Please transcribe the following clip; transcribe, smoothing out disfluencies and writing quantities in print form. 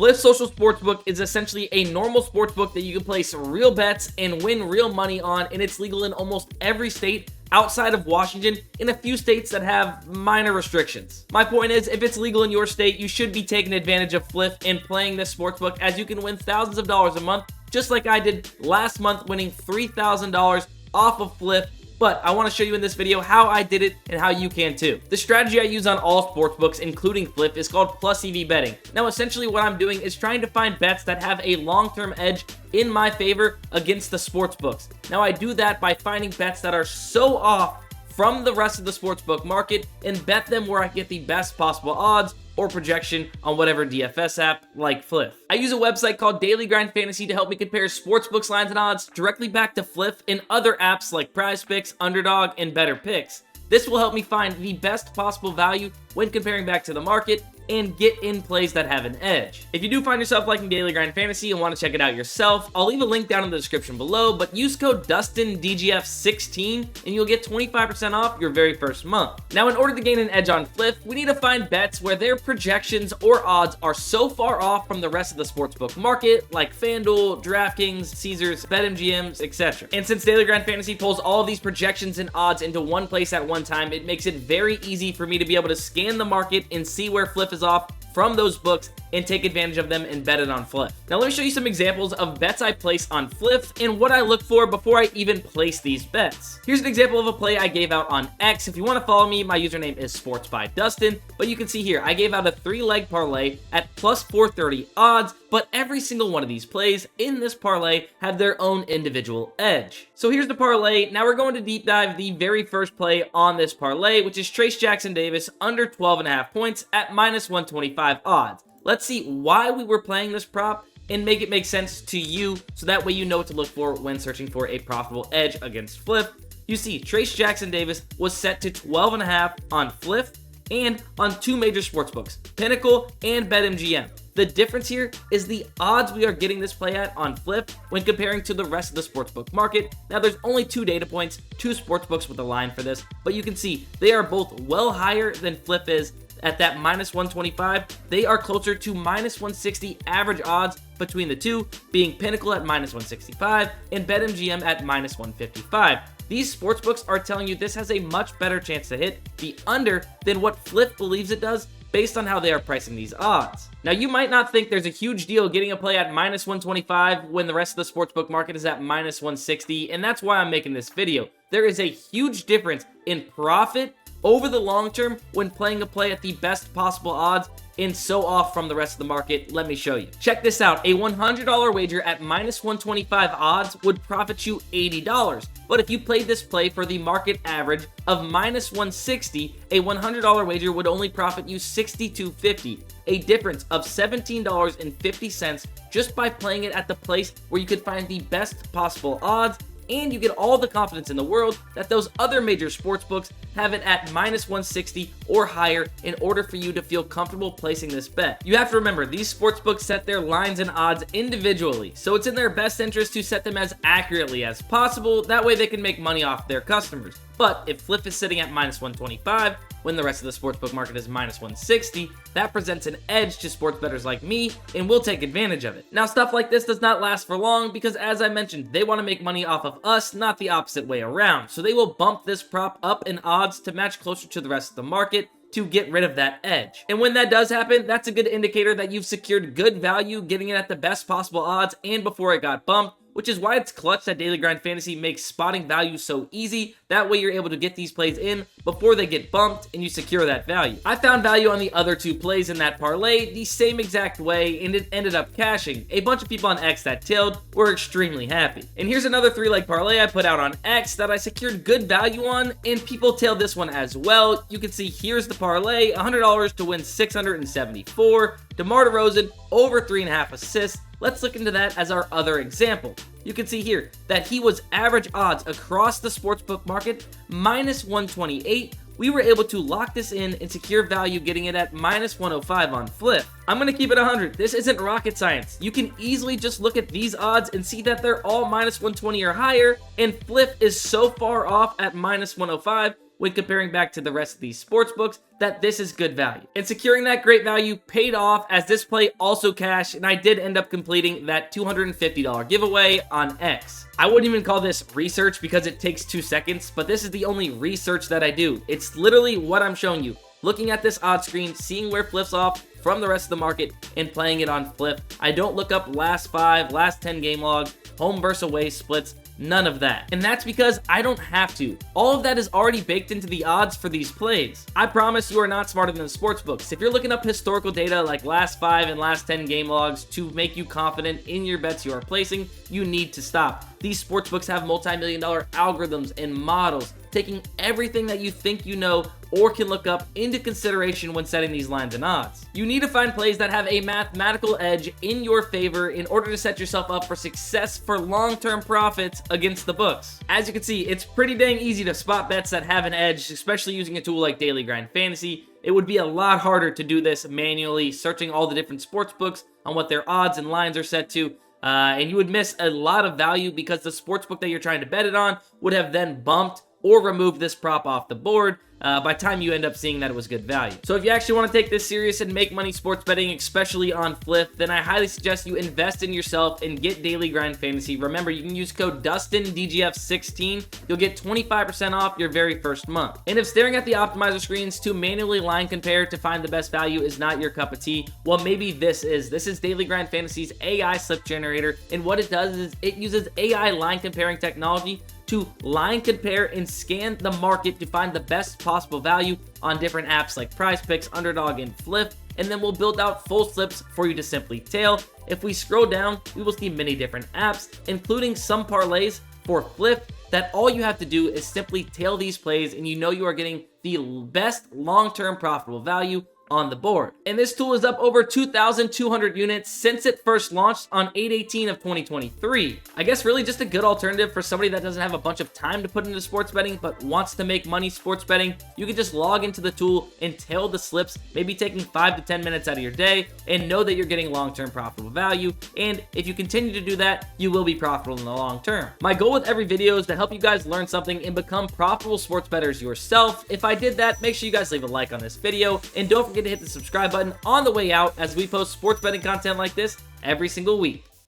Fliff Social Sportsbook is essentially a normal sportsbook that you can place real bets and win real money on, and it's legal in almost every state outside of Washington, in a few states that have minor restrictions. My point is, if it's legal in your state, you should be taking advantage of Fliff and playing this sportsbook, as you can win thousands of dollars a month, just like I did last month, winning $3,000 off of Fliff. But I want to show you in this video how I did it and how you can too. The strategy I use on all sportsbooks, including Fliff, is called plus EV betting. Now, essentially what I'm doing is trying to find bets that have a long-term edge in my favor against the sportsbooks. Now, I do that by finding bets that are so off from the rest of the sportsbook market and bet them where I get the best possible odds or projection on whatever DFS app like Fliff. I use a website called Daily Grind Fantasy to help me compare sportsbooks lines and odds directly back to Fliff and other apps like PrizePicks, Underdog, and Better Picks. This will help me find the best possible value when comparing back to the market and get in plays that have an edge. If you do find yourself liking Daily Grind Fantasy and want to check it out yourself, I'll leave a link down in the description below, but use code DustinDGF16 and you'll get 25% off your very first month. Now, in order to gain an edge on Fliff, we need to find bets where their projections or odds are so far off from the rest of the sportsbook market, like FanDuel, DraftKings, Caesars, BetMGMs, etc. And since Daily Grind Fantasy pulls all of these projections and odds into one place at one time, it makes it very easy for me to be able to scan the market and see where Fliff is off from those books and take advantage of them and bet it on Fliff. Now, let me show you some examples of bets I place on Fliff and what I look for before I even place these bets. Here's an example of a play I gave out on X. If you want to follow me, my username is sportsbydustin, but you can see here, I gave out a 3-leg parlay at plus 430 odds, but every single one of these plays in this parlay have their own individual edge. So here's the parlay. Now we're going to deep dive the very first play on this parlay, which is Trayce Jackson-Davis under 12.5 points at minus 125 odds. Let's see why we were playing this prop and make it make sense to you, so that way you know what to look for when searching for a profitable edge against Fliff. You see, Trayce Jackson-Davis was set to 12.5 on Fliff and on two major sportsbooks, Pinnacle and BetMGM. The difference here is the odds we are getting this play at on Fliff when comparing to the rest of the sportsbook market. Now, there's only 2 data points, 2 sportsbooks with a line for this, but you can see they are both well higher than Fliff is. At that minus 125, they are closer to minus 160 average odds between the two, being Pinnacle at minus 165 and BetMGM at minus 155. These sportsbooks are telling you this has a much better chance to hit the under than what Fliff believes it does, based on how they are pricing these odds. Now, you might not think there's a huge deal getting a play at minus 125 when the rest of the sportsbook market is at minus 160, and that's why I'm making this video. There is a huge difference in profit over the long term when playing a play at the best possible odds and so off from the rest of the market. Let me show you. Check this out. A $100 wager at minus 125 odds would profit you $80. But if you played this play for the market average of minus 160, a $100 wager would only profit you $62.50, a difference of $17.50 just by playing it at the place where you could find the best possible odds, and you get all the confidence in the world that those other major sportsbooks have it at minus 160 or higher in order for you to feel comfortable placing this bet. You have to remember, these sportsbooks set their lines and odds individually, so it's in their best interest to set them as accurately as possible. That way they can make money off their customers. But if Fliff is sitting at minus 125, when the rest of the sportsbook market is minus 160, that presents an edge to sports bettors like me, and we'll take advantage of it. Now, stuff like this does not last for long because, as I mentioned, they want to make money off of us, not the opposite way around. So they will bump this prop up in odds to match closer to the rest of the market to get rid of that edge. And when that does happen, that's a good indicator that you've secured good value, getting it at the best possible odds and before it got bumped, which is why it's clutch that Daily Grind Fantasy makes spotting value so easy. That way you're able to get these plays in before they get bumped and you secure that value. I found value on the other 2 plays in that parlay the same exact way, and it ended up cashing. A bunch of people on X that tailed were extremely happy. And here's another 3-leg parlay I put out on X that I secured good value on, and people tailed this one as well. You can see here's the parlay, $100 to win $674. DeMar DeRozan over 3.5 assists. Let's look into that as our other example. You can see here that he was average odds across the sportsbook market, minus 128. We were able to lock this in and secure value, getting it at minus 105 on Fliff. I'm going to keep it 100. This isn't rocket science. You can easily just look at these odds and see that they're all minus 120 or higher, and Fliff is so far off at minus 105 when comparing back to the rest of these sports books that this is good value. And securing that great value paid off, as this play also cashed, and I did end up completing that $250 giveaway on X. I wouldn't even call this research because it takes 2 seconds, but this is the only research that I do. It's literally what I'm showing you. Looking at this odds screen, seeing where Fliff's off from the rest of the market, and playing it on Fliff. I don't look up last 5, last 10 game log, home versus away splits, none of that. And that's because I don't have to. All of that is already baked into the odds for these plays. I promise you are not smarter than the sportsbooks. If you're looking up historical data like last 5 and last 10 game logs to make you confident in your bets you are placing, you need to stop. These sportsbooks have multi-million-dollar algorithms and models, taking everything that you think you know or can look up into consideration when setting these lines and odds. You need to find plays that have a mathematical edge in your favor in order to set yourself up for success for long-term profits against the books. As you can see, it's pretty dang easy to spot bets that have an edge, especially using a tool like Daily Grind Fantasy. It would be a lot harder to do this manually, searching all the different sports books on what their odds and lines are set to. And you would miss a lot of value because the sportsbook that you're trying to bet it on would have then bumped or removed this prop off the board by the time you end up seeing that it was good value. So if you actually want to take this serious and make money sports betting, especially on Fliff, then I highly suggest you invest in yourself and get Daily Grind Fantasy. Remember, you can use code DustinDGF16. You'll get 25% off your very first month. And if staring at the optimizer screens to manually line compare to find the best value is not your cup of tea, well, maybe this is. This is Daily Grind Fantasy's AI slip generator, and what it does is it uses AI line comparing technology to line compare and scan the market to find the best possible value on different apps like Prize Picks, Underdog, and Fliff, and then we'll build out full slips for you to simply tail. If we scroll down, we will see many different apps, including some parlays for Fliff, that all you have to do is simply tail these plays, and you know you are getting the best long-term profitable value on the board. And this tool is up over 2,200 units since it first launched on 8/18 of 2023. I guess really just a good alternative for somebody that doesn't have a bunch of time to put into sports betting but wants to make money sports betting. You can just log into the tool and tail the slips, maybe taking 5 to 10 minutes out of your day, and know that you're getting long-term profitable value. And if you continue to do that, you will be profitable in the long term. My goal with every video is to help you guys learn something and become profitable sports bettors yourself. If I did that, make sure you guys leave a like on this video, and don't forget to hit the subscribe button on the way out, as we post sports betting content like this every single week.